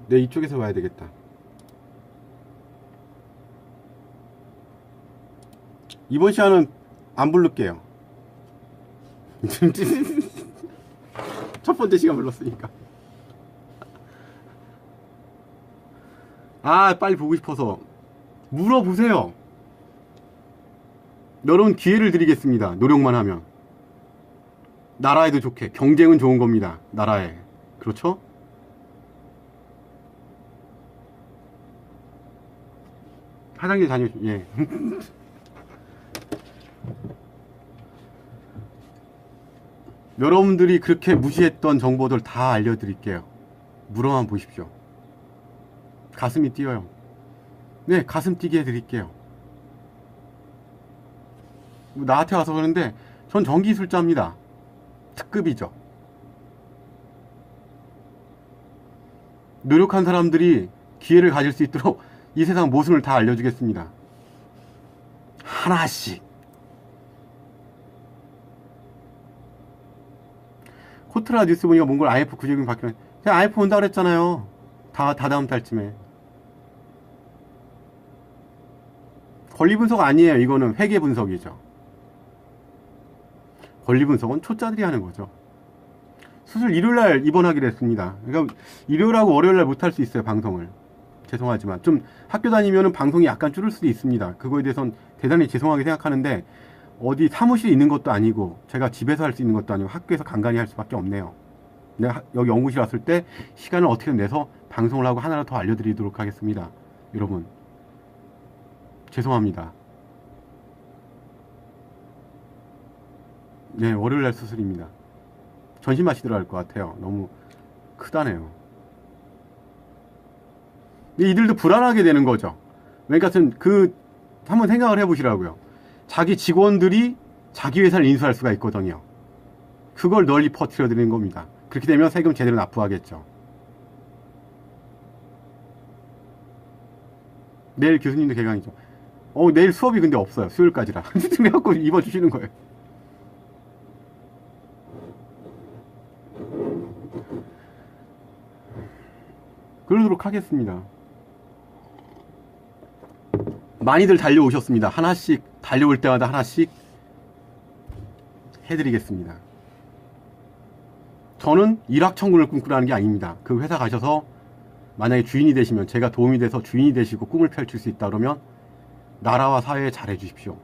네, 이쪽에서 봐야 되겠다. 이번 시간은 안 부를게요. 첫 번째 시간 불렀으니까. 아, 빨리 보고 싶어서. 물어보세요. 여러분 기회를 드리겠습니다. 노력만 하면. 나라에도 좋게. 경쟁은 좋은 겁니다. 나라에. 그렇죠? 화장실 예. 여러분들이 그렇게 무시했던 정보들 다 알려드릴게요. 물어만 보십시오. 가슴이 뛰어요. 네, 가슴 뛰게 해드릴게요. 나한테 와서 그러는데 전 전기술자입니다. 특급이죠. 노력한 사람들이 기회를 가질 수 있도록 이 세상 모순을 다 알려주겠습니다. 하나씩. 코트라 뉴스 보니까 몽골 IF 구제금이 바뀌는. 그냥 IF 온다 그랬잖아요. 다 다음 달쯤에. 권리 분석 아니에요. 이거는 회계 분석이죠. 권리 분석은 초짜들이 하는 거죠. 수술 일요일날 입원하기로 했습니다. 그러니까 일요일하고 월요일날 못할 수 있어요. 방송을. 죄송하지만 좀 학교 다니면은 방송이 약간 줄을 수도 있습니다. 그거에 대해서는 대단히 죄송하게 생각하는데 어디 사무실에 있는 것도 아니고 제가 집에서 할 수 있는 것도 아니고 학교에서 간간히 할 수밖에 없네요. 내가 여기 연구실 왔을 때 시간을 어떻게 내서 방송을 하고 하나를 더 알려드리도록 하겠습니다. 여러분 죄송합니다. 네, 월요일날 수술입니다. 전신마취 들어갈 것 같아요. 너무 크다네요. 이들도 불안하게 되는 거죠. 그러니까 한번 생각을 해보시라고요. 자기 직원들이 자기 회사를 인수할 수가 있거든요. 그걸 널리 퍼뜨려 드리는 겁니다. 그렇게 되면 세금 제대로 납부하겠죠. 내일 교수님도 개강이죠. 내일 수업이 근데 없어요. 수요일까지라. 그래갖고 입어주시는 거예요. 그러도록 하겠습니다. 많이들 달려오셨습니다. 하나씩 달려올 때마다 하나씩 해드리겠습니다. 저는 일확천금을 꿈꾸라는 게 아닙니다. 그 회사 가셔서 만약에 주인이 되시면 제가 도움이 돼서 주인이 되시고 꿈을 펼칠 수 있다 그러면 나라와 사회에 잘해 주십시오.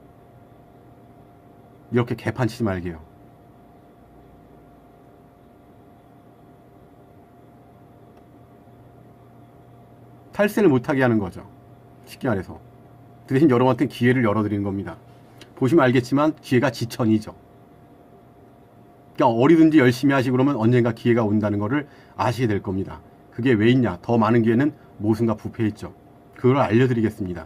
이렇게 개판 치지 말게요. 탈세를 못하게 하는 거죠. 쉽게 말해서. 그 대신 여러분한테 기회를 열어드리는 겁니다. 보시면 알겠지만 기회가 지천이죠. 그러니까 어디든지 열심히 하시고 그러면 언젠가 기회가 온다는 것을 아시게 될 겁니다. 그게 왜 있냐? 더 많은 기회는 모순과 부패에 있죠. 그걸 알려드리겠습니다.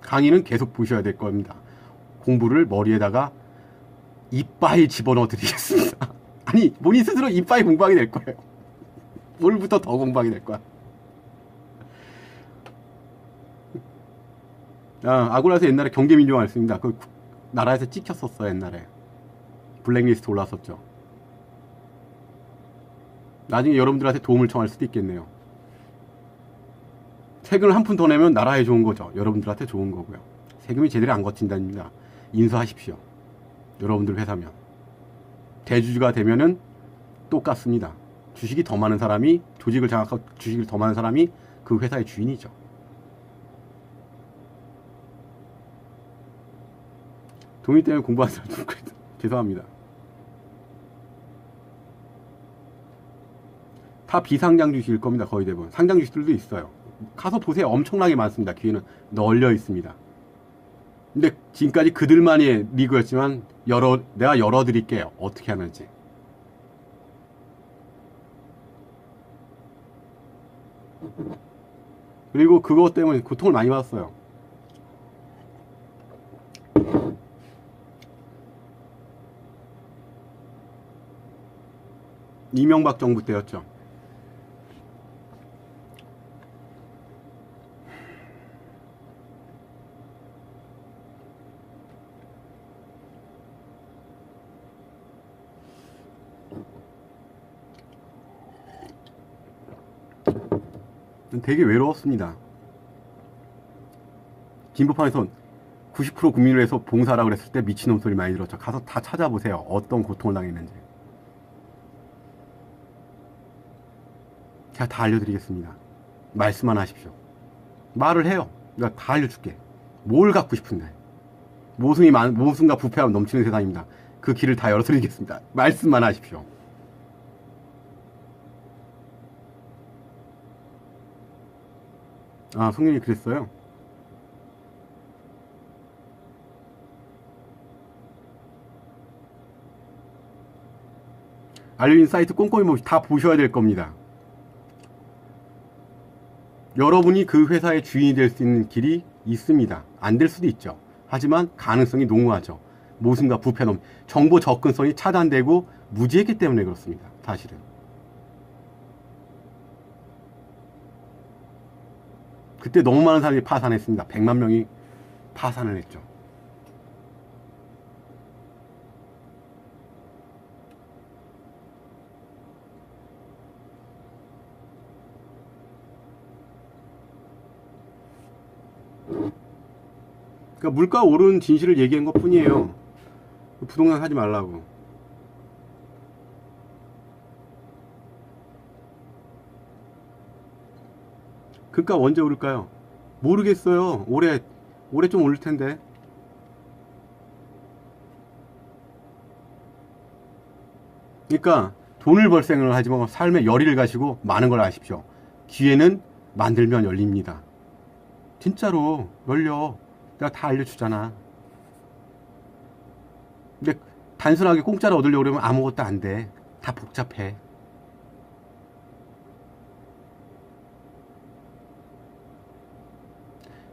강의는 계속 보셔야 될 겁니다. 공부를 머리에다가 이빠이 집어넣어 드리겠습니다. 아니, 본인 스스로 이빠이 공부하게 될 거예요. 뭘부터 더 공부하게 될 거야. 아고라에서 옛날에 경제민주화를 했습니다. 그 나라에서 찍혔었어, 옛날에. 블랙리스트 올랐었죠. 나중에 여러분들한테 도움을 청할 수도 있겠네요. 세금을 한 푼 더 내면 나라에 좋은 거죠. 여러분들한테 좋은 거고요. 세금이 제대로 안 거친답니다. 인수하십시오. 여러분들 회사면. 대주주가 되면은 똑같습니다. 주식이 더 많은 사람이, 조직을 장악하고 주식을 더 많은 사람이 그 회사의 주인이죠. 돈이 때문에 공부하는 사람 죄송합니다. 다 비상장 주식일 겁니다. 거의 대부분. 상장 주식들도 있어요. 가서 보세요. 엄청나게 많습니다. 기회는 널려 있습니다. 근데 지금까지 그들만의 리그였지만 내가 열어드릴게요. 어떻게 하는지. 그리고 그것 때문에 고통을 많이 받았어요. 이명박 정부 때였죠. 되게 외로웠습니다. 진보판에서 90% 국민을 위해서 봉사라고 그랬을 때 미친놈 소리 많이 들었죠. 가서 다 찾아보세요. 어떤 고통을 당했는지. 제가 다 알려드리겠습니다. 말씀만 하십시오. 말을 해요. 내가 다 알려줄게. 뭘 갖고 싶은데. 모순과 부패함 넘치는 세상입니다. 그 길을 다 열어드리겠습니다. 말씀만 하십시오. 아, 성님이 그랬어요? 알려진 사이트 꼼꼼히 다 보셔야 될 겁니다. 여러분이 그 회사의 주인이 될 수 있는 길이 있습니다. 안 될 수도 있죠. 하지만 가능성이 농후하죠. 모순과 부패놈, 정보 접근성이 차단되고 무지했기 때문에 그렇습니다. 사실은. 그때 너무 많은 사람이 파산했습니다. 100만 명이 파산을 했죠. 그러니까 물가 오른 진실을 얘기한 것 뿐이에요. 부동산 사지 말라고. 그러니까 언제 오를까요? 모르겠어요. 올해 좀 오를 텐데. 그러니까 돈을 벌 생각을 하지 말고 삶의 열의를 가지고 많은 걸 아십시오. 기회는 만들면 열립니다. 진짜로 열려. 내가 다 알려주잖아. 근데 단순하게 공짜로 얻으려고 그러면 아무것도 안 돼. 다 복잡해.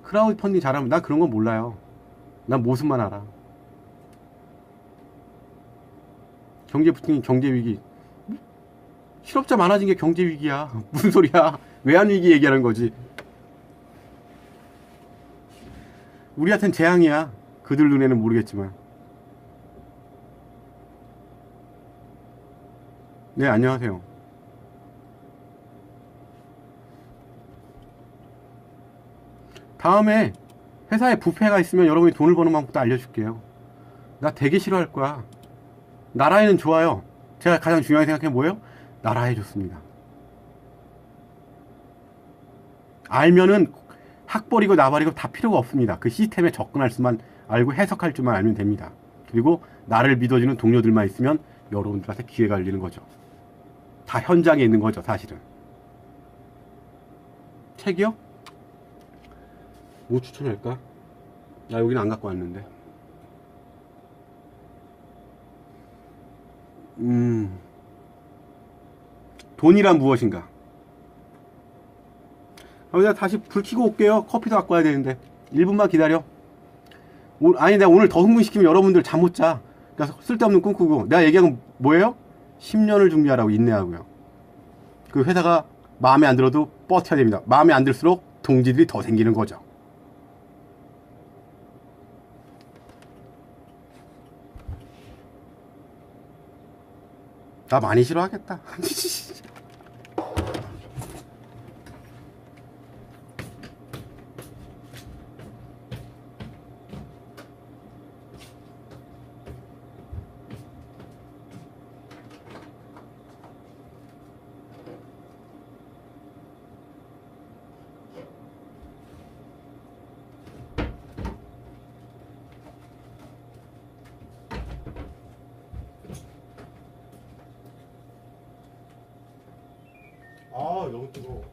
크라우드 펀딩 잘하면 나 그런 건 몰라요. 난 모습만 알아. 경제 부팅, 경제 위기. 실업자 많아진 게 경제 위기야. 무슨 소리야? 외환 위기 얘기하는 거지. 우리한텐 재앙이야. 그들 눈에는 모르겠지만. 네, 안녕하세요. 다음에 회사에 부패가 있으면 여러분이 돈을 버는 방법도 알려줄게요. 나 되게 싫어할 거야. 나라에는 좋아요. 제가 가장 중요하게 생각해 뭐예요? 나라에 좋습니다. 알면은 학벌이고 나발이고 다 필요가 없습니다. 그 시스템에 접근할 수만 알고 해석할 줄만 알면 됩니다. 그리고 나를 믿어주는 동료들만 있으면 여러분들한테 기회가 열리는 거죠. 다 현장에 있는 거죠, 사실은. 책이요? 뭐 추천할까? 나 여기는 안 갖고 왔는데. 돈이란 무엇인가? 내가 다시 불 켜고 올게요. 커피도 갖고 와야 되는데. 1분만 기다려. 아니, 내가 오늘 더 흥분시키면 여러분들 잠 못 자. 그러니까 쓸데없는 꿈꾸고. 내가 얘기한 건 뭐예요? 10년을 준비하라고 인내하고요. 그 회사가 마음에 안 들어도 버텨야 됩니다. 마음에 안 들수록 동지들이 더 생기는 거죠. 나 많이 싫어하겠다. 아, 너무 뜨거워.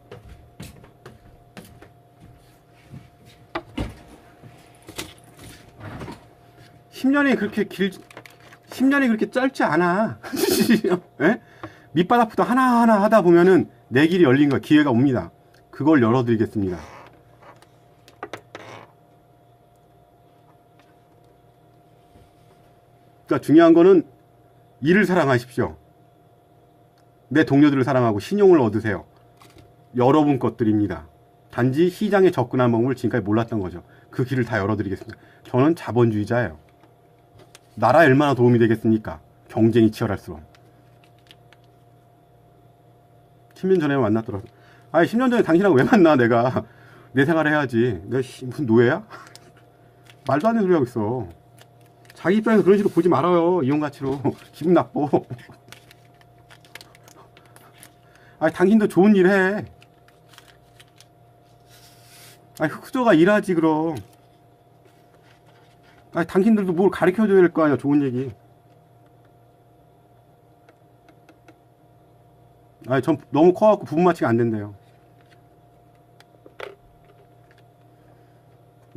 (10년이) 그렇게 10년이 그렇게 짧지 않아. 예? 밑바닥부터 하나하나 하다 보면은 내 길이 열린 거야. 기회가 옵니다. 그걸 열어드리겠습니다. 그러니까 중요한 거는 일을 사랑하십시오. 내 동료들을 사랑하고 신용을 얻으세요. 여러분 것들입니다. 단지 시장에 접근한 방법을 지금까지 몰랐던 거죠. 그 길을 다 열어드리겠습니다. 저는 자본주의자예요. 나라에 얼마나 도움이 되겠습니까? 경쟁이 치열할수록. 10년 전에 만났더라도 아니 10년 전에 당신하고 왜 만나 내가. 내 생활 해야지. 내가 무슨 노예야? 말도 안 되는 소리 하고 있어. 자기 입장에서 그런 식으로 보지 말아요. 이혼 가치로. 기분 나빠. 아니 당신도 좋은 일 해. 아니 흑수저가 일하지 그럼. 아니 당신들도 뭘 가르쳐줘야 될 거 아니야. 좋은 얘기. 아니 전 너무 커갖고 부부 마취가 안 된대요.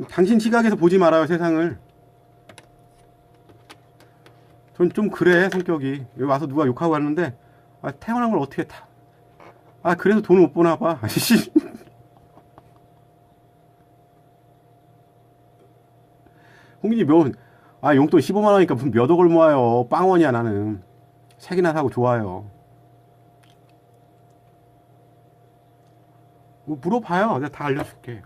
당신 시각에서 보지 말아요 세상을. 전 좀 그래 성격이. 여기 와서 누가 욕하고 갔는데 아, 태어난 걸 어떻게 다. 아 그래서 돈을 못 버나 봐. 홍진이 용돈 15만 원이니까 무슨 몇 억을 모아요. 빵원이야 나는. 책이나 사고 좋아요. 뭐 물어봐요. 내가 다 알려줄게.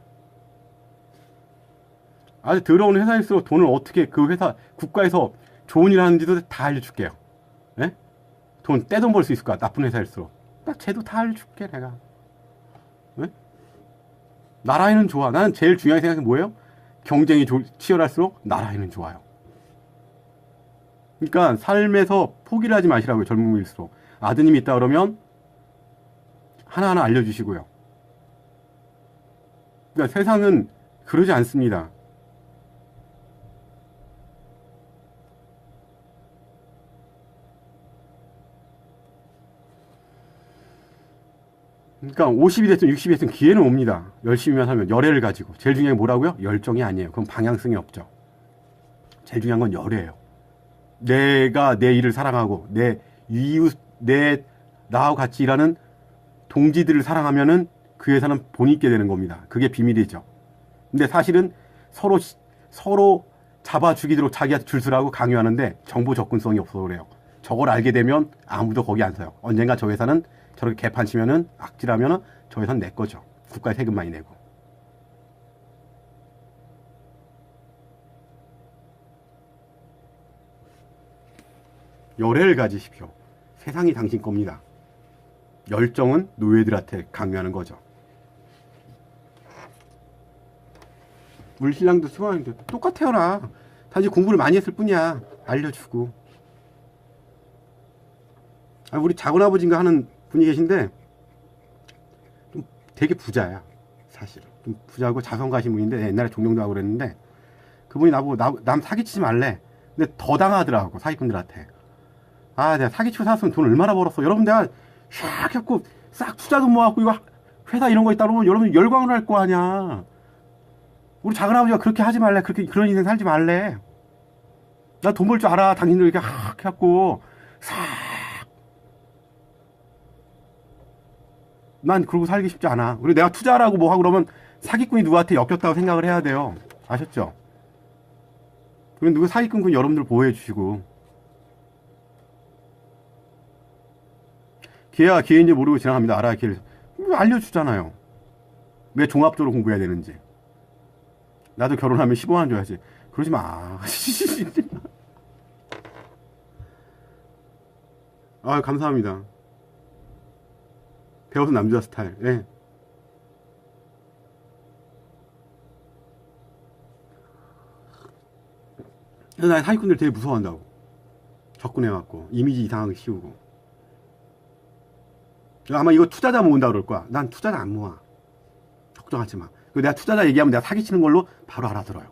아주 더러운 회사일수록 돈을 어떻게 그 회사 국가에서 좋은 일 하는지도 다 알려줄게요. 예? 돈 떼돈 벌 수 있을 거야. 나쁜 회사일수록. 나 쟤도 다 알려줄게 내가. 예? 나라에는 좋아. 나는 제일 중요하게 생각하는 게 뭐예요? 경쟁이 치열할수록 나라에는 좋아요. 그러니까 삶에서 포기를 하지 마시라고요. 젊은이일수록. 아드님이 있다 그러면 하나하나 알려주시고요. 그러니까 세상은 그러지 않습니다. 그러니까 50이 됐든 60이 됐든 기회는 옵니다. 열심히만 하면 열애를 가지고. 제일 중요한 게 뭐라고요? 열정이 아니에요. 그럼 방향성이 없죠. 제일 중요한 건 열애예요. 내가 내 일을 사랑하고 내 이웃, 나하고 같이 일하는 동지들을 사랑하면은 그 회사는 본있게 되는 겁니다. 그게 비밀이죠. 근데 사실은 서로 잡아 죽이도록 자기한테 줄 서라고 강요하는데 정보 접근성이 없어서 그래요. 저걸 알게 되면 아무도 거기 안 서요. 언젠가 저 회사는 저렇게 개판 치면은 악질하면은 저 회사는 내 거죠. 국가에 세금 많이 내고. 열애를 가지십시오. 세상이 당신 겁니다. 열정은 노예들한테 강요하는 거죠. 우리 신랑도 수고하는데 똑같아요 나. 단지 공부를 많이 했을 뿐이야. 알려주고. 우리 작은아버지인가 하는 분이 계신데 좀 되게 부자야 사실. 좀 부자고 자성 가신 분인데 옛날에 존경도 하고 그랬는데 그분이 나보고 남 사기치지 말래. 근데 더 당하더라고 사기꾼들한테. 아 내가 사기치고 살았으면 돈 얼마나 벌었어. 여러분 내가 샥 해갖고 싹 투자도 모아갖고 이거 회사 이런 거 있다 그러면 여러분 열광을 할 거 아니야. 우리 작은아버지가 그렇게 하지 말래. 그런 인생 살지 말래. 나 돈 벌 줄 알아. 당신들 이렇게 하 해갖고 싹. 난 그러고 살기 쉽지 않아. 그리고 내가 투자라고 뭐 하고 그러면 사기꾼이 누구한테 엮였다고 생각을 해야 돼요. 아셨죠? 그럼 누구 사기꾼 여러분들 보호해 주시고. 기회가 기회인지 모르고 지나갑니다. 알아야 기회를. 알려주잖아요. 왜 종합적으로 공부해야 되는지. 나도 결혼하면 15만 원 줘야지. 그러지 마. 아 감사합니다. 배워서 남자 스타일. 예. 그래서 난 사기꾼들 되게 무서워한다고. 접근해갖고 이미지 이상하게 씌우고. 아마 이거 투자자 모은다 그럴 거야. 난 투자자 안 모아. 걱정하지 마. 그리고 내가 투자자 얘기하면 내가 사기치는 걸로 바로 알아들어요.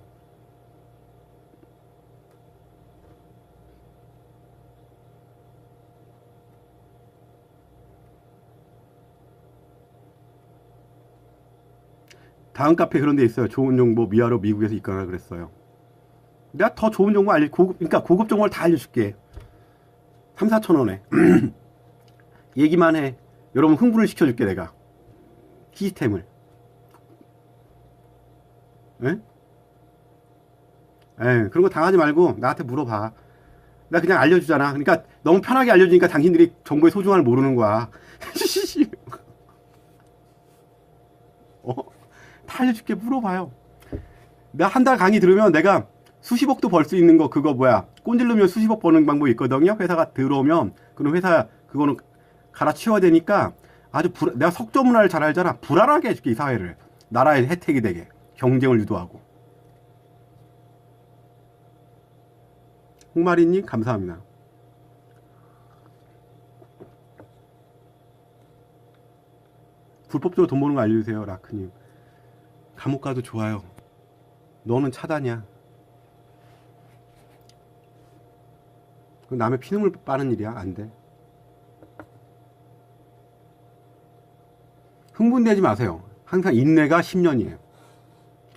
다음 카페 그런 데 있어요. 좋은 정보 미아로 미국에서 입건하라 그랬어요. 내가 더 좋은 정보 그러니까 고급 정보를 다 알려줄게. 3, 4천 원에. 얘기만 해. 여러분 흥분을 시켜줄게 내가. 시스템을. 예? 예, 그런 거 당하지 말고 나한테 물어봐. 나 그냥 알려주잖아. 그러니까 너무 편하게 알려주니까 당신들이 정보의 소중함을 모르는 거야. 다 알려줄게. 물어봐요. 나 한 달 강의 들으면 내가 수십억도 벌 수 있는 거 그거 뭐야 꼰질르면 수십억 버는 방법이 있거든요. 회사가 들어오면 그럼 회사 그거는 갈아치워야 되니까 내가 석조 문화를 잘 알잖아. 불안하게 해줄게, 이 사회를. 나라의 혜택이 되게. 경쟁을 유도하고. 홍마리님, 감사합니다. 불법적으로 돈 버는 거 알려주세요, 라크님. 감옥 가도 좋아요. 너는 차단이야. 남의 피눈물 빠는 일이야. 안 돼. 흥분되지 마세요. 항상 인내가 10년이에요.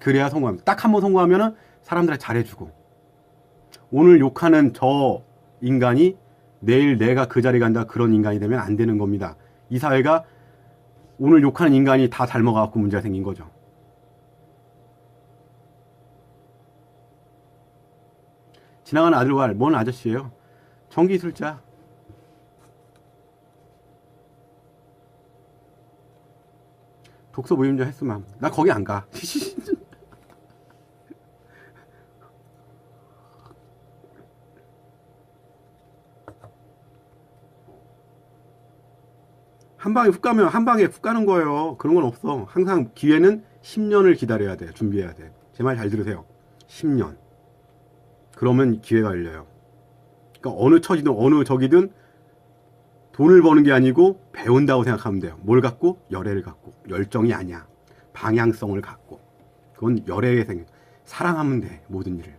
그래야 성공합니다. 딱 한 번 성공하면은 사람들한테 잘해주고, 오늘 욕하는 저 인간이 내일 내가 그 자리 간다, 그런 인간이 되면 안 되는 겁니다. 이 사회가 오늘 욕하는 인간이 다 닮아가지고 문제가 생긴 거죠. 지나가는 아들과 뭔 아저씨예요? 전기술자. 독서 모임 좀 했으면. 나 거기 안 가. 한 방에 훅 가면 한 방에 훅 가는 거예요. 그런 건 없어. 항상 기회는 10년을 기다려야 돼. 준비해야 돼. 제 말 잘 들으세요. 10년. 그러면 기회가 열려요. 그러니까 어느 처지든 어느 적이든 돈을 버는 게 아니고 배운다고 생각하면 돼요. 뭘 갖고? 열애를 갖고. 열정이 아니야. 방향성을 갖고. 그건 열애의 생각. 사랑하면 돼. 모든 일을.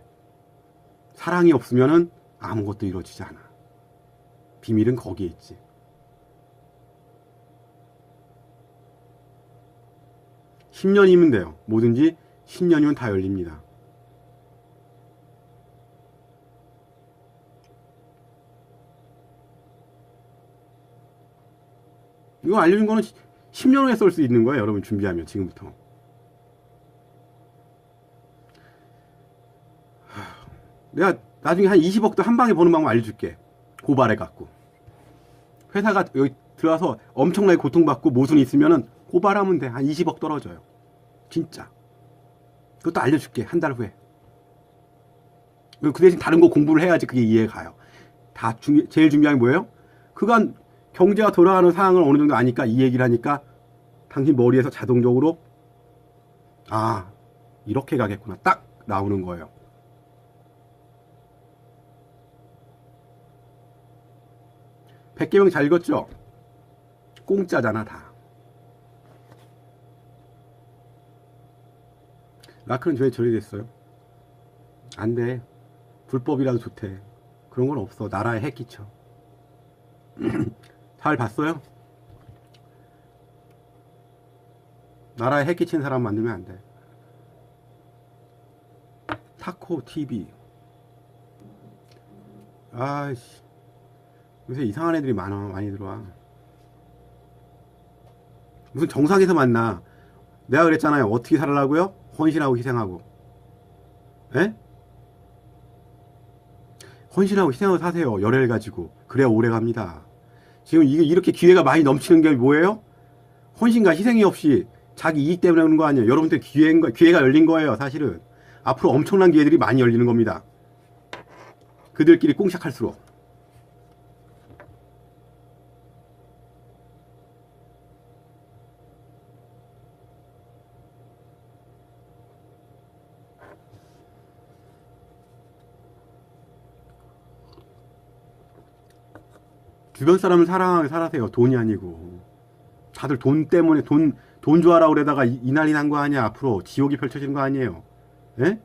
사랑이 없으면은 아무것도 이루어지지 않아. 비밀은 거기에 있지. 십 년이면 돼요. 뭐든지 10년이면 다 열립니다. 이거 알려준 거는 10년 후에 쓸 수 있는 거예요. 여러분 준비하면 지금부터. 내가 나중에 한 20억도 한 방에 버는 방법 알려줄게. 고발해갖고. 회사가 여기 들어와서 엄청나게 고통받고 모순이 있으면은 고발하면 돼. 한 20억 떨어져요. 진짜. 그것도 알려줄게. 한 달 후에. 그 대신 다른 거 공부를 해야지 그게 이해가 가요. 제일 중요한 게 뭐예요? 그간 경제가 돌아가는 상황을 어느 정도 아니까 이 얘기를 하니까 당신 머리에서 자동적으로 아, 이렇게 가겠구나. 딱 나오는 거예요. 백개명 잘 읽었죠? 공짜잖아 다. 라크는 왜 저리 됐어요? 안 돼. 불법이라도 좋대. 그런 건 없어. 나라에 해 끼쳐. 잘 봤어요? 나라에 해 끼친 사람 만들면 안 돼. 타코 TV. 아이씨. 요새 이상한 애들이 많이 들어와. 무슨 정상에서 만나. 내가 그랬잖아요. 어떻게 살라고요? 헌신하고 희생하고. 에? 헌신하고 희생하고 사세요. 열애를 가지고. 그래야 오래 갑니다. 지금 이렇게 기회가 많이 넘치는 게 뭐예요? 헌신과 희생이 없이 자기 이익 때문에 그런 거 아니에요. 여러분들 기회가 열린 거예요. 사실은. 앞으로 엄청난 기회들이 많이 열리는 겁니다. 그들끼리 꽁샥할수록. 주변 사람을 사랑하게 살아세요. 돈이 아니고. 다들 돈 때문에 돈 좋아하라고 그러다가 이 난리 난 거 아니야. 앞으로 지옥이 펼쳐지는 거 아니에요. 예?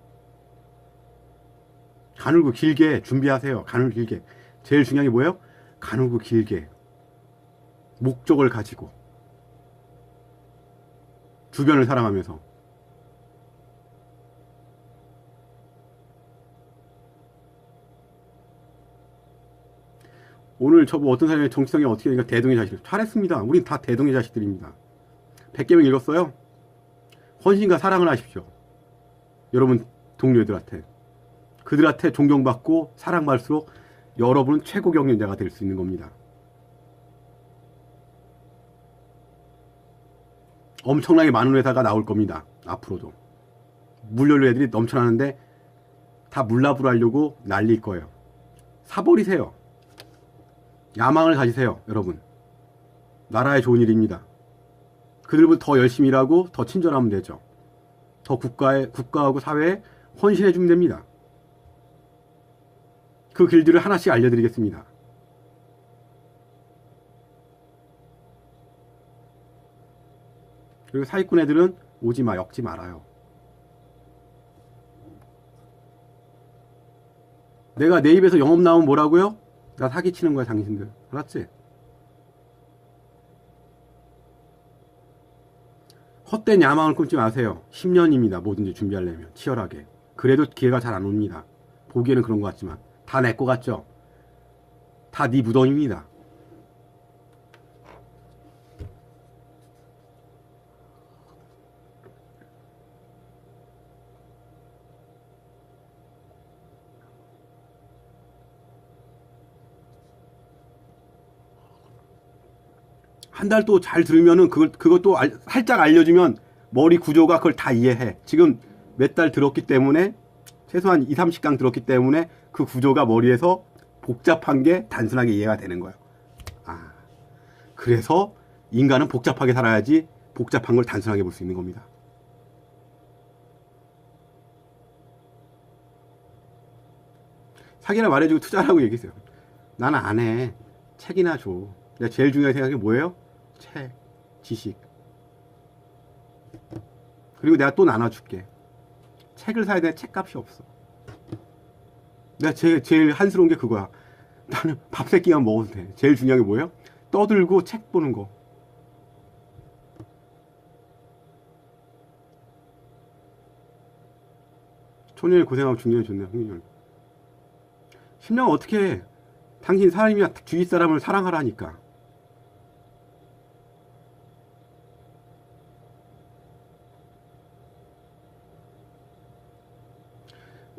가늘고 길게 준비하세요. 가늘고 길게. 제일 중요한 게 뭐예요? 가늘고 길게. 목적을 가지고. 주변을 사랑하면서. 오늘 저뭐 어떤 사람이 정치성이 어떻게 되니까 대동의 자식들. 잘했습니다. 우린 다 대동의 자식들입니다. 100개명 읽었어요? 헌신과 사랑을 하십시오. 여러분 동료들한테. 그들한테 존경받고 사랑받을수록 여러분은 최고 경영자가 될 수 있는 겁니다. 엄청나게 많은 회사가 나올 겁니다. 앞으로도. 물연료 애들이 넘쳐나는데 다 물납으로 하려고 날릴 거예요. 사버리세요. 야망을 가지세요. 여러분. 나라에 좋은 일입니다. 그들보다 더 열심히 일하고 더 친절하면 되죠. 더 국가하고 사회에 헌신해 주면 됩니다. 그 길들을 하나씩 알려드리겠습니다. 그리고 사기꾼 애들은 오지 마, 엮지 말아요. 내가 내 입에서 영업 나오면 뭐라고요? 나 사기치는 거야, 당신들. 알았지? 헛된 야망을 끊지 마세요. 10년입니다. 뭐든지 준비하려면. 치열하게. 그래도 기회가 잘 안 옵니다. 보기에는 그런 것 같지만. 다 내 거 같죠? 다 네 무덤입니다. 한 달 또 잘 들으면은 그것도 살짝 알려주면 머리 구조가 그걸 다 이해해. 지금 몇 달 들었기 때문에 최소한 2, 30강 들었기 때문에 그 구조가 머리에서 복잡한 게 단순하게 이해가 되는 거예요. 아, 그래서 인간은 복잡하게 살아야지 복잡한 걸 단순하게 볼 수 있는 겁니다. 사기나 말해주고 투자라고 얘기했어요. 나는 안 해. 책이나 줘. 내가 제일 중요하게 생각한 게 뭐예요? 책, 지식. 그리고 내가 또 나눠줄게. 책을 사야 돼. 책값이 없어. 내가 제일 한스러운 게 그거야. 나는 밥 3끼만 먹어도 돼. 제일 중요한 게 뭐예요? 떠들고 책 보는 거. 초년에 고생하고 중년에 좋네요. 흥미열. 심령 어떻게 해? 당신 사람이야. 주위 사람을 사랑하라니까.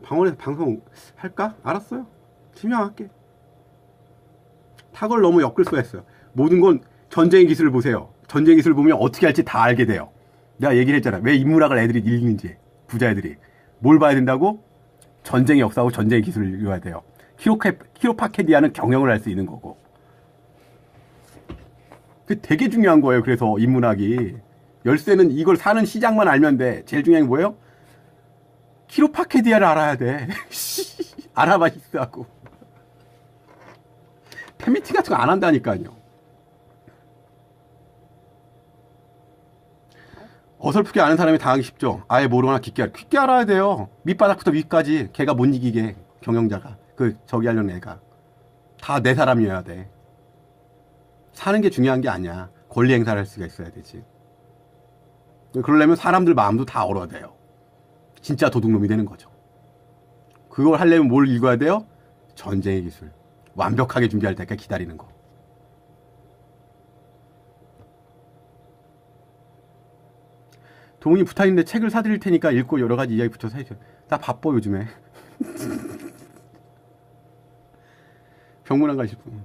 방언에서 방송 할까? 알았어요. 심양할게. 탁을 너무 엮을 수가 있어요. 모든 건 전쟁의 기술을 보세요. 전쟁의 기술을 보면 어떻게 할지 다 알게 돼요. 내가 얘기를 했잖아. 왜 인문학을 애들이 읽는지. 부자애들이. 뭘 봐야 된다고? 전쟁의 역사하고 전쟁의 기술을 읽어야 돼요. 키로파케디아는 경영을 할 수 있는 거고. 그게 되게 중요한 거예요. 그래서 인문학이. 열쇠는 이걸 사는 시장만 알면 돼. 제일 중요한 게 뭐예요? 키로파케디아를 알아야 돼. 알아봐 있어하고. 팬미팅 같은 거 안 한다니까요. 어설프게 아는 사람이 당하기 쉽죠. 아예 모르거나 깊게 알아야 돼요. 밑바닥부터 위까지. 걔가 못 이기게. 경영자가. 저기 하려는 애가. 다 내 사람이어야 돼. 사는 게 중요한 게 아니야. 권리 행사를 할 수가 있어야 되지. 그러려면 사람들 마음도 다 얼어야 돼요. 진짜 도둑놈이 되는 거죠. 그걸 하려면 뭘 읽어야 돼요? 전쟁의 기술. 완벽하게 준비할 때까지 기다리는 거. 동훈이 부탁인데 책을 사드릴 테니까 읽고 여러 가지 이야기 붙여서 해줘. 나 바빠 요즘에. 병문안 가실 분.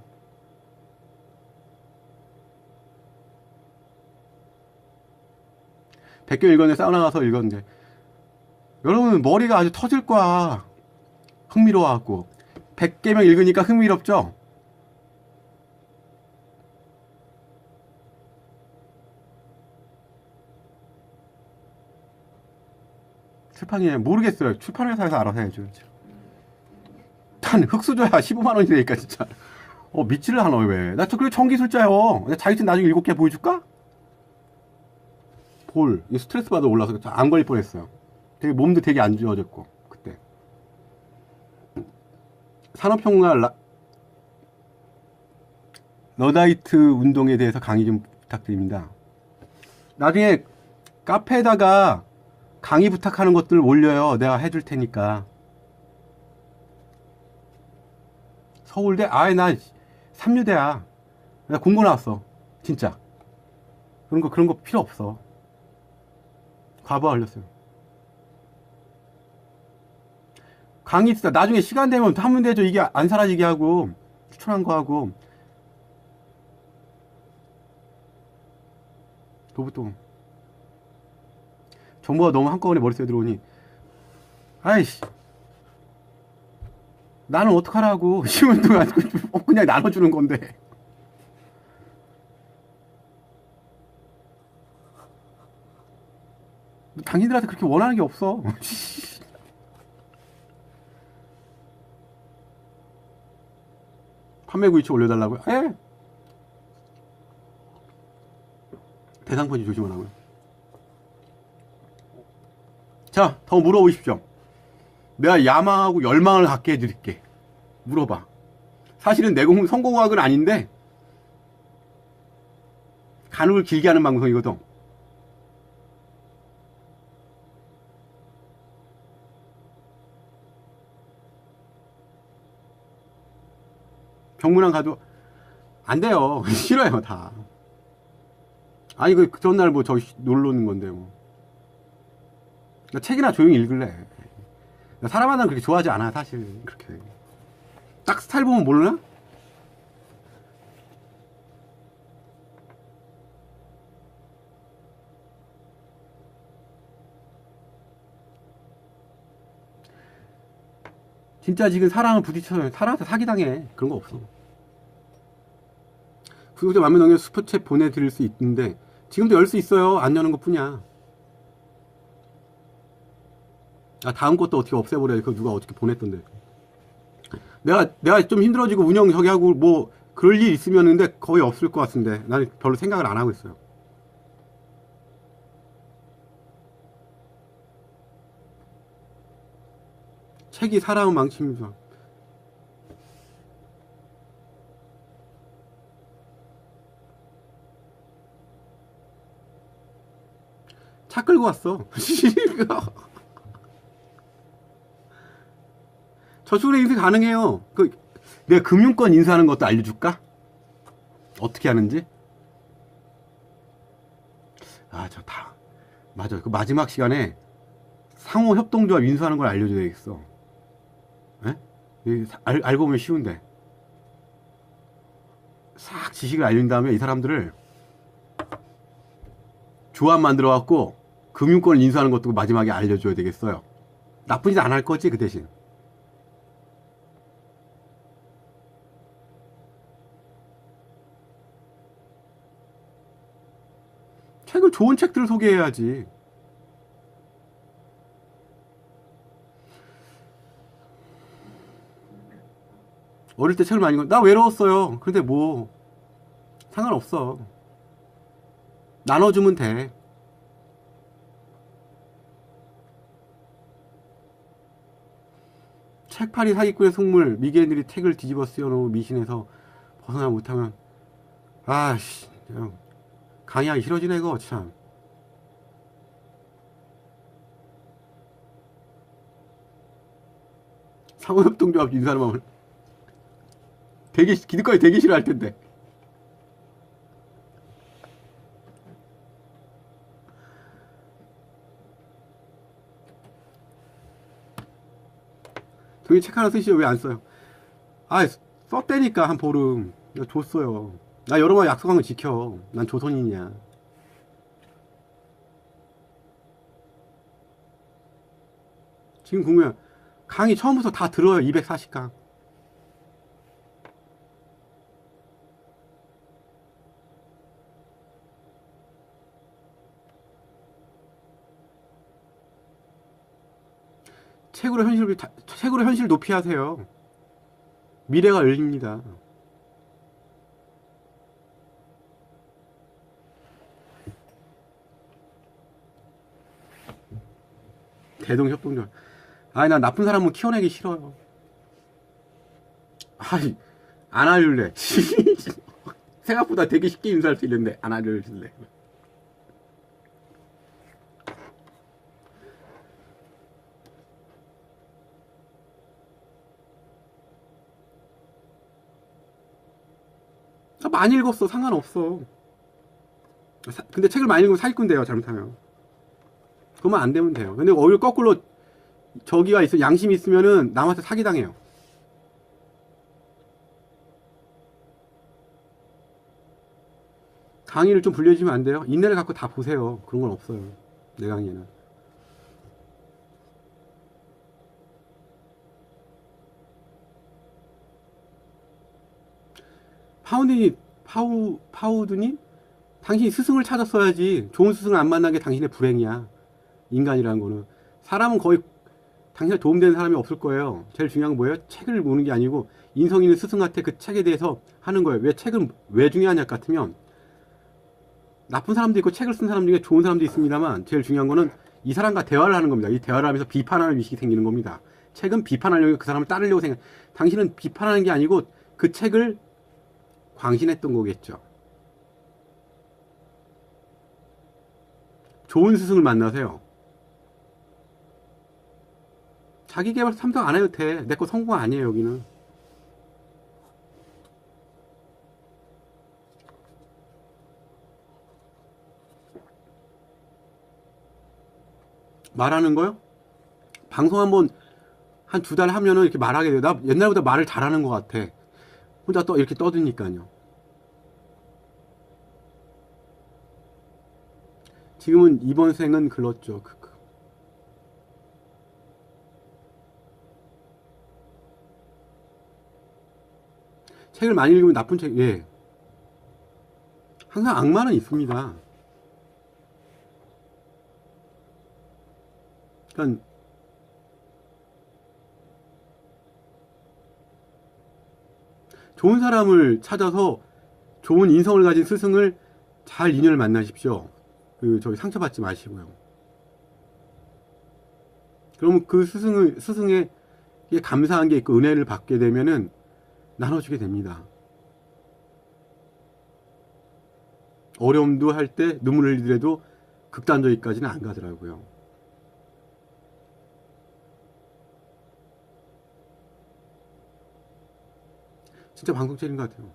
백교 읽었는데 사우나 가서 읽었는데 여러분 머리가 아주 터질 거야. 흥미로워갖고 100개명 읽으니까 흥미롭죠? 출판이 모르겠어요. 출판회사에서 알아서 해야죠. 난 흑수저야 15만원이 되니까 진짜 미치를 하나 왜. 나 그리고 전기술자요. 내가 자격증 나중에 7개 보여줄까? 이 스트레스 받아 올라서 안 걸릴 뻔했어요. 되게 몸도 되게 안 좋아졌고 그때. 산업혁명가 러다이트 운동에 대해서 강의 좀 부탁드립니다. 나중에 카페에다가 강의 부탁하는 것들 올려요. 내가 해줄 테니까. 서울대? 나 3류대야. 나 공고 나왔어. 진짜. 그런 거 필요 없어. 과부하 걸렸어요. 강의 있어. 나중에 시간 되면 하면 되죠. 이게 안 사라지게 하고, 추천한 거 하고. 도부동. 정보가 너무 한꺼번에 머릿속에 들어오니, 아이씨. 나는 어떡하라고. 10분 동안 그냥 나눠주는 건데. 당신들한테 그렇게 원하는 게 없어. 판매 구이치 올려달라고요? 예. 대상포지 조심하라고요. 자, 더 물어보십시오. 내가 야망하고 열망을 갖게 해드릴게. 물어봐. 사실은 내공 성공학은 아닌데 간혹을 길게 하는 방송이거든. 병문안 가도 안 돼요. 싫어요 다. 아니 그 전날 뭐 저 놀러 오는 건데 뭐. 나 책이나 조용히 읽을래. 나 사람 만나면 그렇게 좋아하지 않아 사실. 그렇게 딱 스타일 보면 모르나? 진짜 지금 사랑을 부딪혀서 사랑한테 사기당해. 그런 거 없어. 구독자 만명 넘겨 슈퍼챗 보내드릴 수 있는데 지금도 열 수 있어요. 안 여는 것 뿐이야. 아, 다음 것도 어떻게 없애버려. 그거 누가 어떻게 보냈던데. 내가 좀 힘들어지고 운영 저기 하고 뭐 그럴 일 있으면 근데 거의 없을 것 같은데 나는 별로 생각을 안 하고 있어요. 책이 사랑은 망칩니다. 차 끌고 왔어. 저축은행 인수 가능해요. 내가 금융권 인수하는 것도 알려줄까? 어떻게 하는지? 아, 맞아. 그 마지막 시간에 상호 협동조합 인수하는 걸 알려줘야겠어. 에? 알고 보면 쉬운데. 싹 지식을 알린 다음에 이 사람들을 조합 만들어갖고 금융권을 인수하는 것도 마지막에 알려줘야 되겠어요. 나쁜 짓 안 할 거지, 그 대신. 좋은 책들을 소개해야지. 어릴 때 책을 많이 읽어. 나 외로웠어요. 근데 뭐 상관없어. 나눠주면 돼. 책팔이 사기꾼의 속물. 미개인들이 책을 뒤집어 쓰여놓은 미신에서 벗어나 못하면 아씨 강의하기 싫어지네 이거 참. 상호협동조합 인사하는 마음을 기득권이 되게 싫어할 텐데. 저기 책 하나 쓰시죠. 왜 안 써요? 아, 썼다니까 한 보름. 나 줬어요. 나 여러 번 약속한 거 지켜. 난 조선인이야. 지금 궁금해요. 강의 처음부터 다 들어요. 240강. 책으로 현실 높이 하세요. 미래가 열립니다. 대동협동조. 아니, 나 나쁜 사람은 키워내기 싫어요. 아이, 안 알려줄래. 생각보다 되게 쉽게 인수할 수 있는데, 안 알려줄래. 많이 읽었어. 상관없어. 근데 책을 많이 읽으면 사기꾼 돼요. 잘못하면. 그러면 안 되면 돼요. 근데 오히려 거꾸로 저기가 있어. 양심이 있으면은 남한테 사기당해요. 강의를 좀 불려주시면 안 돼요? 인내를 갖고 다 보세요. 그런 건 없어요. 내 강의에는. 파우드님? 당신이 스승을 찾았어야지. 좋은 스승을 안 만난 게 당신의 불행이야. 인간이라는 거는. 사람은 거의 당신에 도움되는 사람이 없을 거예요. 제일 중요한 건 뭐예요? 책을 보는 게 아니고 인성 있는 스승한테 그 책에 대해서 하는 거예요. 왜 책은 왜 중요하냐 같으면, 나쁜 사람도 있고 책을 쓴 사람 중에 좋은 사람도 있습니다만, 제일 중요한 거는 이 사람과 대화를 하는 겁니다. 이 대화를 하면서 비판하는 의식이 생기는 겁니다. 책은 비판하려고, 그 사람을 따르려고 생각, 당신은 비판하는 게 아니고 그 책을 광신했던 거겠죠. 좋은 스승을 만나세요. 자기 개발 참석 안 해도 돼. 내 거 성공 아니에요, 여기는. 말하는 거요? 방송 한번 한 2달 하면은 이렇게 말하게 돼요. 나 옛날보다 말을 잘하는 것 같아. 혼자 이렇게 떠드니까요. 지금은 이번 생은 글렀죠. 책을 많이 읽으면 나쁜 책, 예. 항상 악마는 있습니다. 그러니까 좋은 사람을 찾아서 좋은 인성을 가진 스승을 잘 인연을 만나십시오. 저기 상처받지 마시고요. 그러면 그 스승의 감사한 게 있고 은혜를 받게 되면은 나눠주게 됩니다. 어려움도 할 때 눈물을 흘리더라도 극단적이까지는 안 가더라고요. 진짜 방송 체린 것 같아요.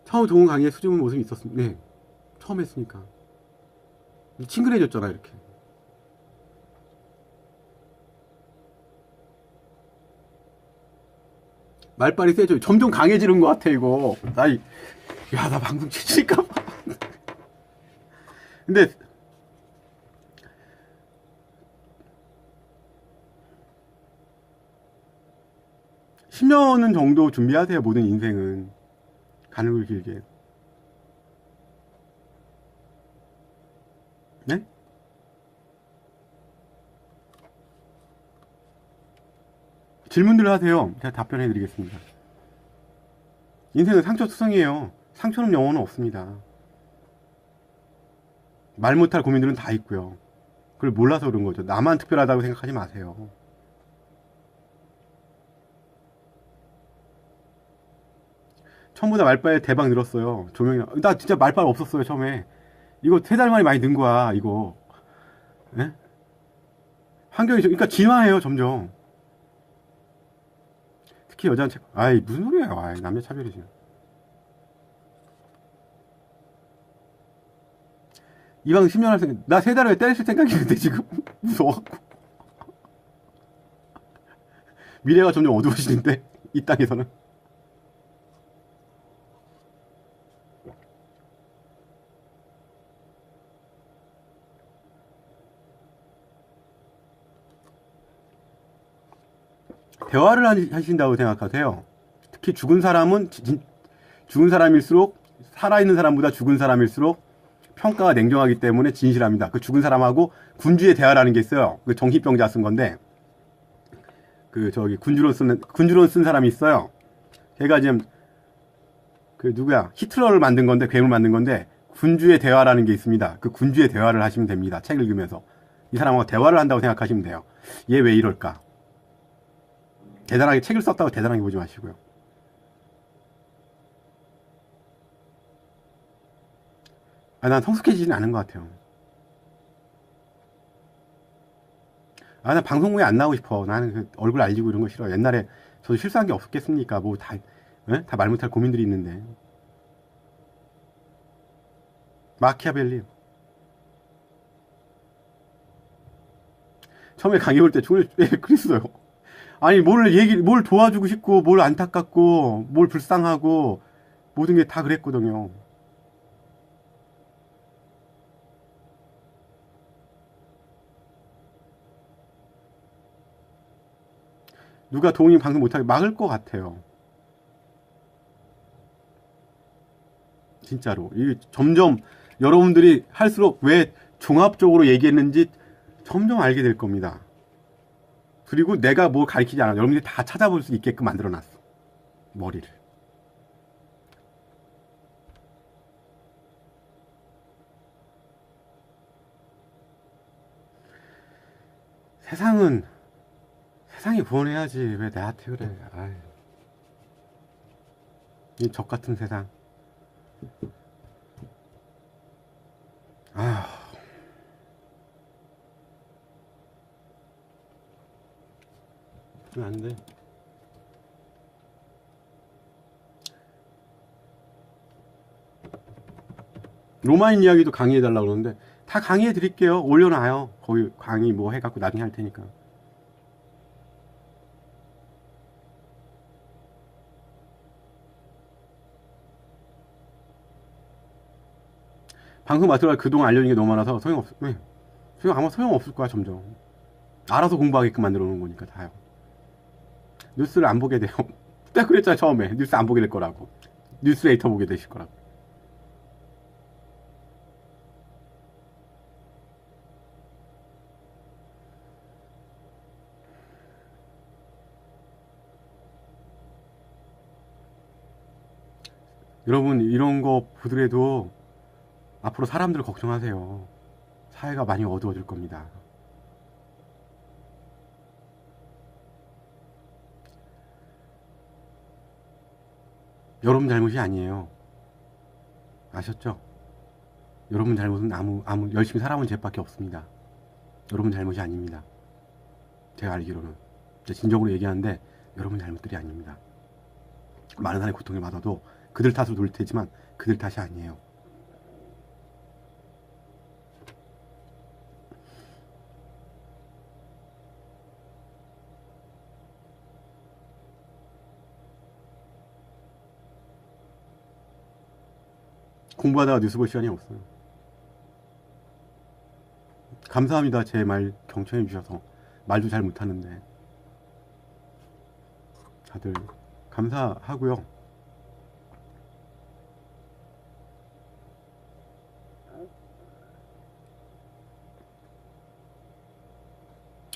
처음 동훈 강의에 수줍은 모습이 있었습니다. 네, 처음 했으니까 친근해졌잖아 이렇게. 말빨이 세죠. 점점 강해지는 것 같아 이거. 나 방송 치니까. 근데 10년은 정도 준비하세요. 모든 인생은 가는 걸 길게. 네? 질문들을 하세요. 제가 답변해 드리겠습니다. 인생은 상처투성이에요. 상처는 영원은 없습니다. 말 못할 고민들은 다 있고요. 그걸 몰라서 그런 거죠. 나만 특별하다고 생각하지 마세요. 처음보다 말빨 대박 늘었어요. 나 진짜 말빨 없었어요 처음에. 이거 3달 만에 많이 는 거야 이거. 네? 환경이 그러니까 진화해요 점점. 특히 여자한테 무슨 소리예요. 남녀 차별이지. 이방 10년 할 생각, 나 3달에 때렸을 생각이 있는데 지금 무서워갖고. 미래가 점점 어두워지는데 이 땅에서는. 대화를 하신다고 생각하세요. 특히 죽은 사람일수록, 살아있는 사람보다 죽은 사람일수록 평가가 냉정하기 때문에 진실합니다. 그 죽은 사람하고 군주의 대화라는 게 있어요. 그 정신병자 쓴 건데, 군주론 쓴 사람이 있어요. 걔가 지금 히틀러를 만든 건데, 괴물 만든 건데, 군주의 대화라는 게 있습니다. 그 군주의 대화를 하시면 됩니다. 책 읽으면서. 이 사람하고 대화를 한다고 생각하시면 돼요. 얘 왜 이럴까? 대단하게 책을 썼다고 대단하게 보지 마시고요. 난 성숙해지지는 않은 것 같아요. 난 방송국에 안 나오고 싶어. 나는 얼굴 알리고 이런 거 싫어. 옛날에 저도 실수한 게 없겠습니까? 다 말 못할 고민들이 있는데. 마키아벨리. 처음에 강의 올 때 그랬어요. 뭘 도와주고 싶고, 뭘 안타깝고, 뭘 불쌍하고, 모든 게 다 그랬거든요. 누가 동의 방송 못하게 막을 것 같아요. 진짜로. 이게 점점 여러분들이 할수록 왜 종합적으로 얘기했는지 점점 알게 될 겁니다. 그리고 내가 뭘 가르치지 않아. 여러분들이 다 찾아볼 수 있게끔 만들어놨어. 머리를. 세상이 구원해야지. 왜 나한테 그래. 아유. 이 적같은 세상. 아휴. 안 돼. 로마인 이야기도 강의해달라고 그러는데, 다 강의해드릴게요. 올려놔요. 거기 강의 뭐 해갖고 나중에 할 테니까. 방송 마스터가 그동안 알려준 게 너무 많아서 아마 소용없을 거야, 점점. 알아서 공부하게끔 만들어 놓은 거니까, 다요. 뉴스를 안 보게 돼요. 딱 그랬잖아, 처음에. 뉴스 안 보게 될 거라고. 뉴스레이터 보게 되실 거라고. 여러분, 이런 거 보더라도 앞으로 사람들 걱정하세요. 사회가 많이 어두워질 겁니다. 여러분 잘못이 아니에요. 아셨죠? 여러분 잘못은 아무 열심히 살아온 죄밖에 없습니다. 여러분 잘못이 아닙니다. 제가 알기로는. 진정으로 얘기하는데 여러분 잘못들이 아닙니다. 많은 사람의 고통을 받아도 그들 탓으로 돌릴 테지만 그들 탓이 아니에요. 공부하다가 뉴스 볼 시간이 없어요. 감사합니다. 제 말 경청해 주셔서. 말도 잘 못하는데 다들 감사하고요.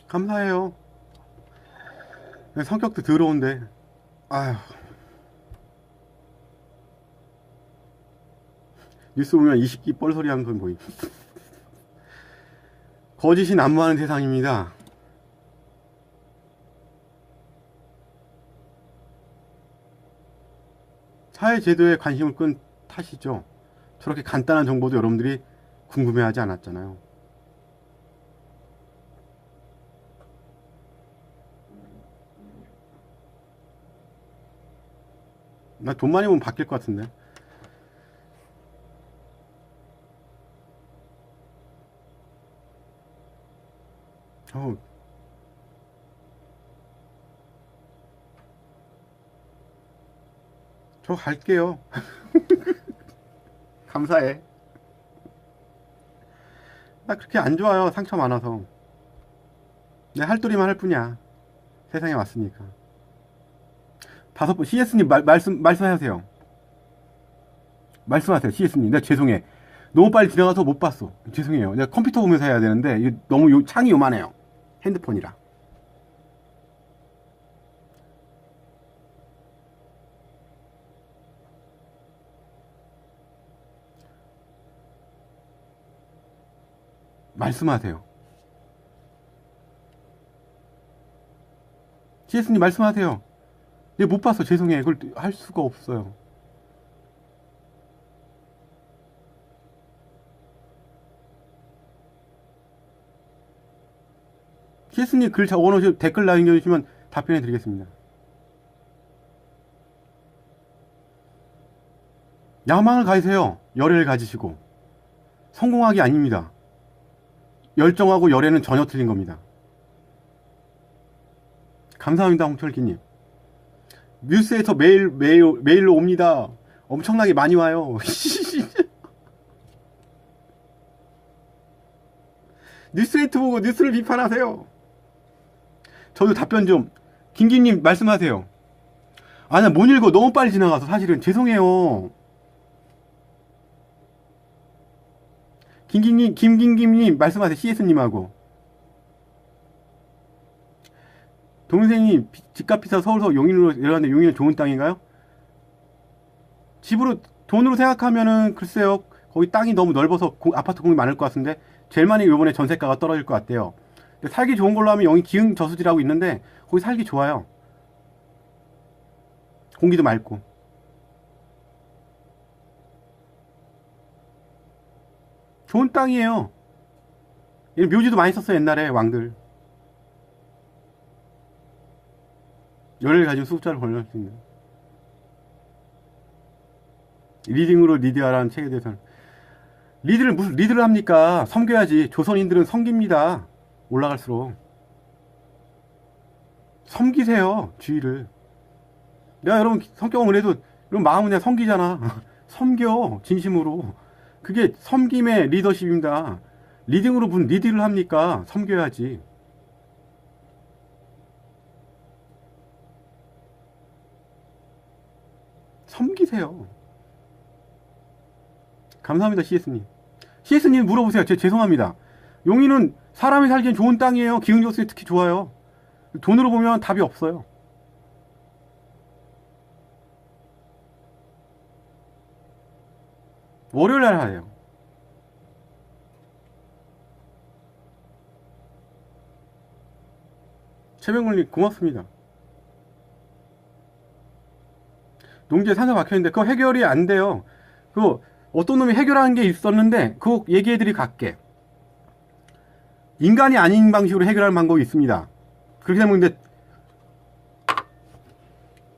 감사해요. 성격도 더러운데 아휴. 뉴스 보면 20기 뻘소리 하는 건 보임. 거짓이 난무하는 세상입니다. 사회제도에 관심을 끈 탓이죠. 저렇게 간단한 정보도 여러분들이 궁금해하지 않았잖아요. 나 돈 많이 벌면 바뀔 것 같은데. 저 갈게요. 감사해. 나 그렇게 안 좋아요. 상처 많아서. 내 할도리만 할 뿐이야. 세상에 왔으니까. 5번 CS님 말씀하세요. 말씀하세요. CS님. 내가 죄송해. 너무 빨리 지나가서 못 봤어. 죄송해요. 내가 컴퓨터 보면서 해야 되는데 이게 너무 창이 요만해요. 핸드폰이라. 말씀하세요. CS님 말씀하세요. 얘 못 봤어. 죄송해. 그걸 할 수가 없어요. CS님 글 적어놓으시고 댓글 남겨주시면 답변해 드리겠습니다. 야망을 가지세요. 열애를 가지시고. 성공하기 아닙니다. 열정하고 열애는 전혀 틀린 겁니다. 감사합니다, 홍철기님. 뉴스에서 메일로 옵니다. 엄청나게 많이 와요. 뉴스레이트 보고 뉴스를 비판하세요. 저도 답변 좀. 김기님 말씀하세요. 아, 나 못 읽어. 너무 빨리 지나가서 사실은 죄송해요. 김김김님 말씀하세요. CS님하고. 동생이 집값 비싸 서울서 용인으로 내려갔는데 용인은 좋은 땅인가요? 집으로 돈으로 생각하면은 글쎄요. 거기 땅이 너무 넓어서 아파트 공이 많을 것 같은데 제일 많이 요번에 전세가가 떨어질 것 같대요. 근데 살기 좋은 걸로 하면 여기 기흥 저수지라고 있는데 거기 살기 좋아요. 공기도 맑고. 좋은 땅이에요. 묘지도 많이 썼어요. 옛날에 왕들. 열을 가진 수급자를 권할 수 있는. 리딩으로 리드하라는 책에 대해서는 무슨 리드를 합니까? 섬겨야지. 조선인들은 섬깁니다. 올라갈수록 섬기세요. 주의를. 내가 여러분 성격은 그래도 여러분 마음은 내가 섬기잖아. 섬겨 진심으로. 그게 섬김의 리더십입니다. 리딩으로 무슨 리드를 합니까? 섬겨야지. 섬기세요. 감사합니다. CS님. CS님 물어보세요. 죄송합니다. 용인은 사람이 살기엔 좋은 땅이에요. 기흥저수에 특히 좋아요. 돈으로 보면 답이 없어요. 월요일날 하래요. 최병물님 고맙습니다. 농지에 산소 박혀있는데 그거 해결이 안 돼요. 그거 어떤 놈이 해결하는 게 있었는데 그거 얘기해드리 갈게. 인간이 아닌 방식으로 해결할 방법이 있습니다. 그렇게 되면 근데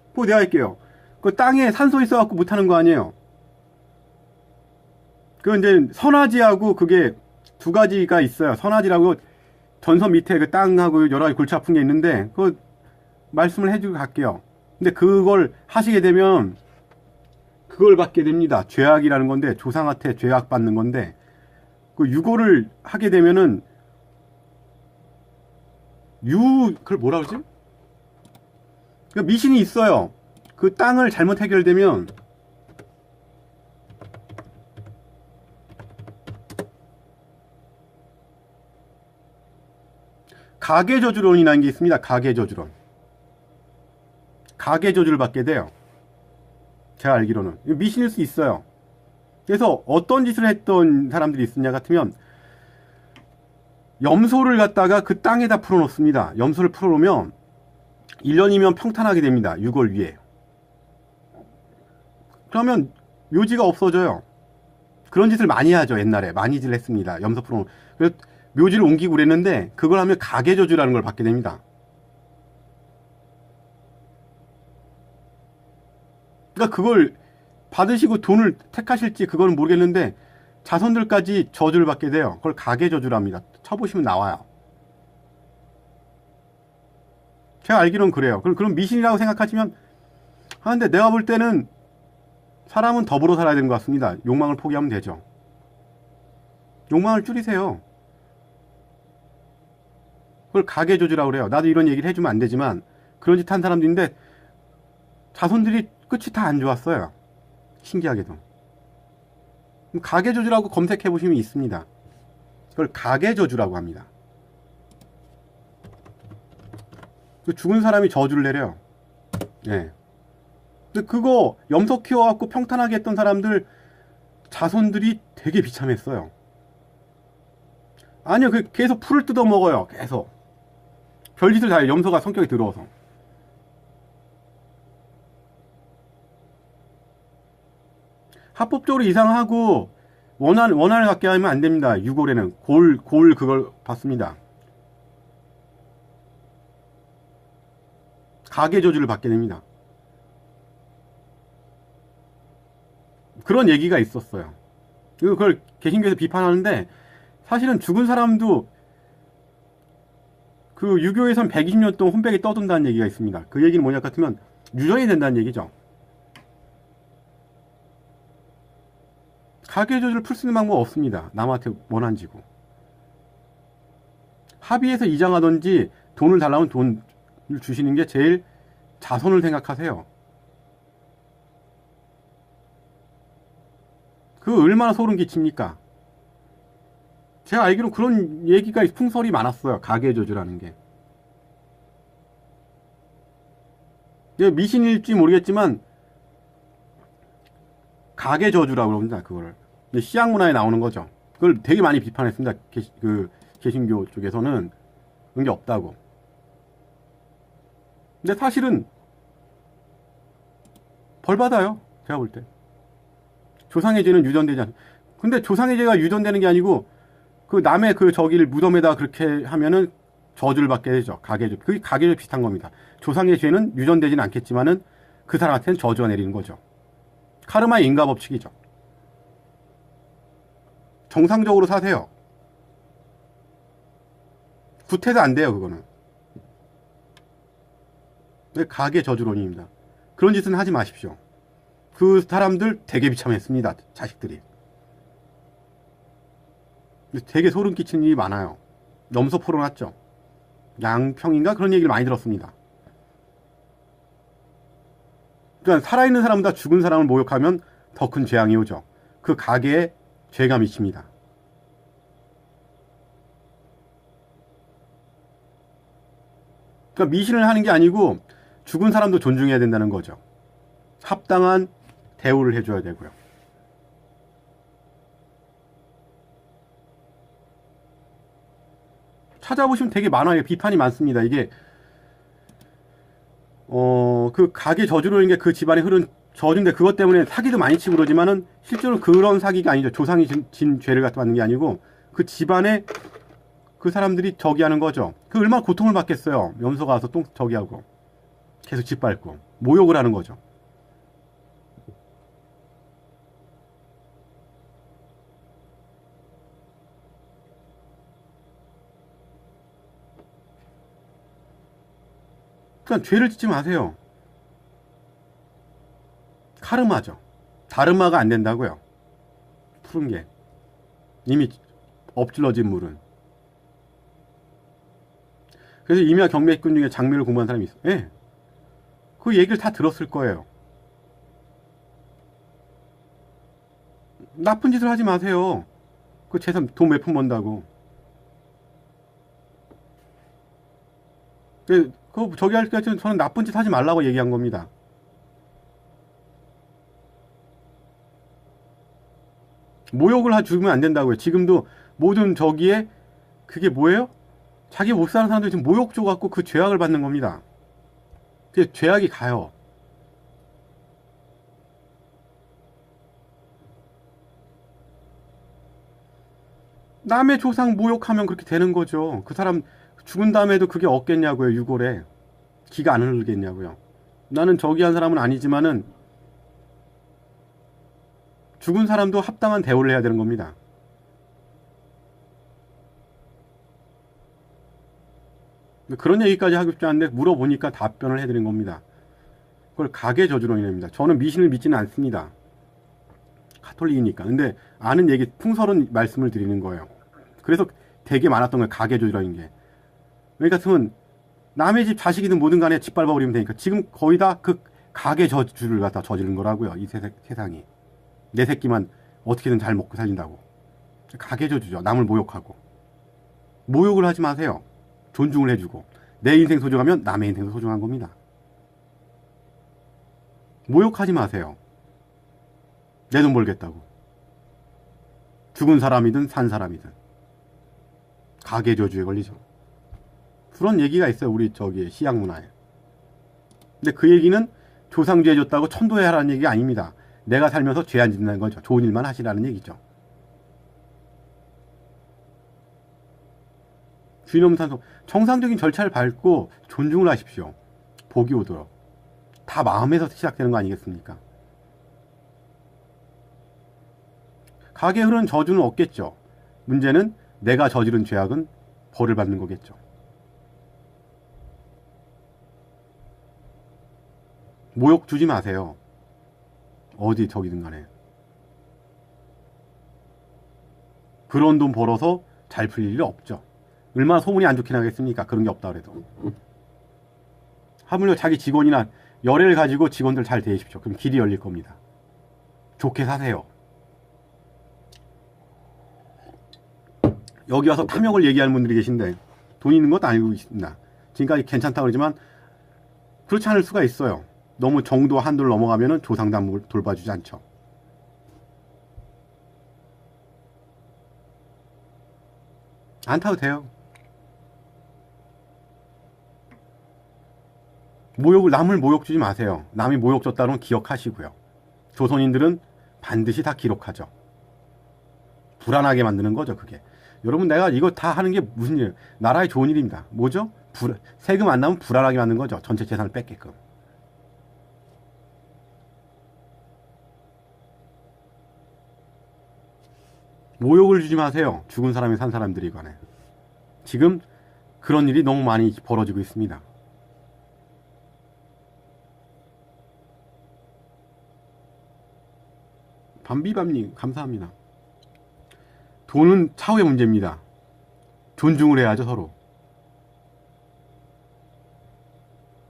그거 내가 할게요. 그 땅에 산소 있어갖고 못하는 거 아니에요. 그 이제 선화지하고 그게 두 가지가 있어요. 선화지라고 전선 밑에 그 땅하고 여러 가지 골치 아픈 게 있는데 그 말씀을 해주고 갈게요. 근데 그걸 하시게 되면 그걸 받게 됩니다. 죄악이라는 건데 조상한테 죄악 받는 건데 그 유고를 하게 되면은 그걸 뭐라 그러지? 그 미신이 있어요. 그 땅을 잘못 해결되면 가계저주론이라는 게 있습니다. 가계저주론. 가계저주를 받게 돼요. 제가 알기로는. 미신일 수 있어요. 그래서 어떤 짓을 했던 사람들이 있느냐 같으면 염소를 갖다가 그 땅에다 풀어놓습니다. 염소를 풀어놓으면 1년이면 평탄하게 됩니다. 6월 위에. 그러면 묘지가 없어져요. 그런 짓을 많이 하죠. 옛날에 많이 짓을 했습니다. 염소 풀어놓으면. 그래서 묘지를 옮기고 그랬는데 그걸 하면 가계저주라는 걸 받게 됩니다. 그러니까 그걸 받으시고 돈을 택하실지 그거는 모르겠는데 자손들까지 저주를 받게 돼요. 그걸 가계저주랍니다. 쳐보시면 나와요. 제가 알기로는 그래요. 그럼 미신이라고 생각하시면 근데 내가 볼 때는 사람은 더불어 살아야 되는 것 같습니다. 욕망을 포기하면 되죠. 욕망을 줄이세요. 그걸 가계저주라고 그래요. 나도 이런 얘기를 해주면 안 되지만 그런 짓 한 사람들인데 자손들이 끝이 다 안 좋았어요. 신기하게도. 가계저주라고 검색해보시면 있습니다. 그걸 가계저주라고 합니다. 죽은 사람이 저주를 내려요. 예. 근데 그거 염소 키워갖고 평탄하게 했던 사람들 자손들이 되게 비참했어요. 아니요, 계속 풀을 뜯어 먹어요. 계속. 별짓을 다 해요. 염소가 성격이 더러워서. 합법적으로 이상하고 원한을 갖게 하면 안 됩니다. 6월에는 골 그걸 받습니다. 가계저주를 받게 됩니다. 그런 얘기가 있었어요. 그걸 개신교에서 비판하는데 사실은 죽은 사람도 그 유교에선 120년 동안 혼백에 떠든다는 얘기가 있습니다. 그 얘기는 뭐냐 같으면 유전이 된다는 얘기죠. 가계저주를 풀 수 있는 방법 없습니다. 남한테 원한 지고. 합의해서 이장하든지 돈을 달라면 돈을 주시는 게 제일 자손을 생각하세요. 그 얼마나 소름 끼칩니까? 제가 알기로 그런 얘기가 풍설이 많았어요. 가계 저주라는 게. 이게 미신일지 모르겠지만 가계 저주라고 그럽니다. 그거를. 시약 문화에 나오는 거죠. 그걸 되게 많이 비판했습니다. 개신교 쪽에서는 그런 게 없다고. 근데 사실은 벌 받아요. 제가 볼 때. 조상의 죄는 유전되지 않. 근데 조상의 죄가 유전되는 게 아니고 그 남의 그 저기를 무덤에다 그렇게 하면은 저주를 받게 되죠. 가계조. 그게 가계조 비슷한 겁니다. 조상의 죄는 유전되지는 않겠지만은 그 사람한테는 저주가 내리는 거죠. 카르마의 인과 법칙이죠. 정상적으로 사세요. 구태도 안 돼요, 그거는. 가계 저주론입니다. 그런 짓은 하지 마십시오. 그 사람들 되게 비참했습니다. 자식들이. 되게 소름 끼치는 일이 많아요. 염소 풀어놨죠. 양평인가 그런 얘기를 많이 들었습니다. 그러니까 살아있는 사람보다 죽은 사람을 모욕하면 더 큰 재앙이 오죠. 그 가계에 죄가 미칩니다. 그러니까 미신을 하는 게 아니고 죽은 사람도 존중해야 된다는 거죠. 합당한 대우를 해줘야 되고요. 찾아보시면 되게 많아요. 비판이 많습니다. 이게 그 가계 저주로인 게 그 집안에 흐른 저주인데 그것 때문에 사기도 많이 치고 그러지만은 실제로 그런 사기가 아니죠. 조상이 진 죄를 갖다 받는 게 아니고 그 집안에 그 사람들이 저기하는 거죠. 그 얼마나 고통을 받겠어요. 염소가 와서 똥 저기하고 계속 짓밟고 모욕을 하는 거죠. 그러니까 죄를 짓지 마세요. 카르마죠. 다르마가 안 된다고요. 푸른 게 이미 엎질러진 물은. 그래서 임야 경매꾼 중에 장묘를 공부한 사람이 있어요. 예. 그 얘기를 다 들었을 거예요. 나쁜 짓을 하지 마세요. 그 재산 돈 몇 푼 번다고. 그 저기 할 때는 저는 나쁜 짓 하지 말라고 얘기한 겁니다. 모욕을 주면 안 된다고요. 지금도 모든 저기에 그게 뭐예요? 자기 못 사는 사람들이 지금 모욕 줘갖고 그 죄악을 받는 겁니다. 그 죄악이 가요. 남의 조상 모욕하면 그렇게 되는 거죠. 그 사람 죽은 다음에도 그게 없겠냐고요. 유골에 기가 안 흐르겠냐고요. 나는 저기 한 사람은 아니지만은 죽은 사람도 합당한 대우를 해야 되는 겁니다. 그런 얘기까지 하고 싶지 않은데 물어보니까 답변을 해드린 겁니다. 그걸 가계 저주론이랍니다. 저는 미신을 믿지는 않습니다. 카톨릭이니까. 근데 아는 얘기, 풍설은 말씀을 드리는 거예요. 그래서 되게 많았던 거예요. 가계 저주라는 게. 그러니까 같으면 남의 집 자식이든 뭐든 간에 짓밟아버리면 되니까 지금 거의 다 그 가계 저주를 갖다 저지른 거라고요. 이 세상이. 내 새끼만 어떻게든 잘 먹고 살린다고. 가계 저주죠. 남을 모욕하고. 모욕을 하지 마세요. 존중을 해주고. 내 인생 소중하면 남의 인생도 소중한 겁니다. 모욕하지 마세요. 내 돈 벌겠다고. 죽은 사람이든 산 사람이든. 가계 저주에 걸리죠. 그런 얘기가 있어요. 우리 저기 시약 문화에. 근데 그 얘기는 조상죄 줬다고 천도해 하라는 얘기가 아닙니다. 내가 살면서 죄 안 짓는 거죠. 좋은 일만 하시라는 얘기죠. 귀념산소 정상적인 절차를 밟고 존중을 하십시오. 복이 오도록. 다 마음에서 시작되는 거 아니겠습니까? 가게에 흐르는 저주는 없겠죠. 문제는 내가 저지른 죄악은 벌을 받는 거겠죠. 모욕 주지 마세요. 어디 저기든 간에. 그런 돈 벌어서 잘 풀릴 일 없죠. 얼마나 소문이 안 좋게 나겠습니까? 그런 게 없다 그래도. 하물며 자기 직원이나 열애를 가지고 직원들 잘 대하십시오. 그럼 길이 열릴 겁니다. 좋게 사세요. 여기 와서 탐욕을 얘기하는 분들이 계신데 돈 있는 것도 알고 있습니다. 지금까지 괜찮다고 그러지만 그렇지 않을 수가 있어요. 너무 정도 한도를 넘어가면 조상담을 돌봐주지 않죠. 안 타도 돼요. 남을 모욕 주지 마세요. 남이 모욕 줬다는 건 기억하시고요. 조선인들은 반드시 다 기록하죠. 불안하게 만드는 거죠, 그게. 여러분, 내가 이거 다 하는 게 무슨 일, 나라의 좋은 일입니다. 뭐죠? 세금 안 나면 불안하게 만드는 거죠. 전체 재산을 뺏게끔. 모욕을 주지 마세요. 죽은 사람이 산 사람들이 관해. 지금 그런 일이 너무 많이 벌어지고 있습니다. 밤비밤님 감사합니다. 돈은 차후의 문제입니다. 존중을 해야죠, 서로.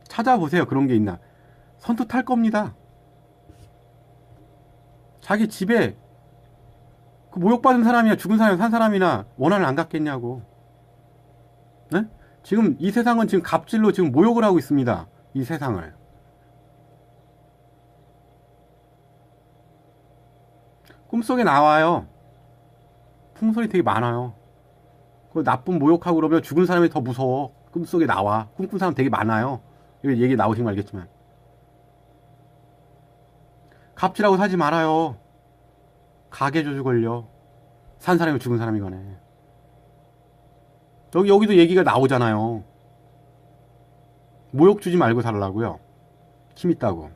찾아보세요. 그런 게 있나. 선뜻할 겁니다. 자기 집에 그 모욕받은 사람이나 죽은 사람이나 산 사람이나 원한을 안 갖겠냐고. 네? 지금 이 세상은 지금 갑질로 지금 모욕을 하고 있습니다. 이 세상을. 꿈속에 나와요. 풍설이 되게 많아요. 그 나쁜 모욕하고 그러면 죽은 사람이 더 무서워. 꿈속에 나와. 꿈꾼 사람 되게 많아요. 여기 얘기 나오신 거 알겠지만. 갑질하고 사지 말아요. 가계조주 걸려. 산 사람이 죽은 사람이거네. 여기도 얘기가 나오잖아요. 모욕 주지 말고 살라고요. 힘 있다고.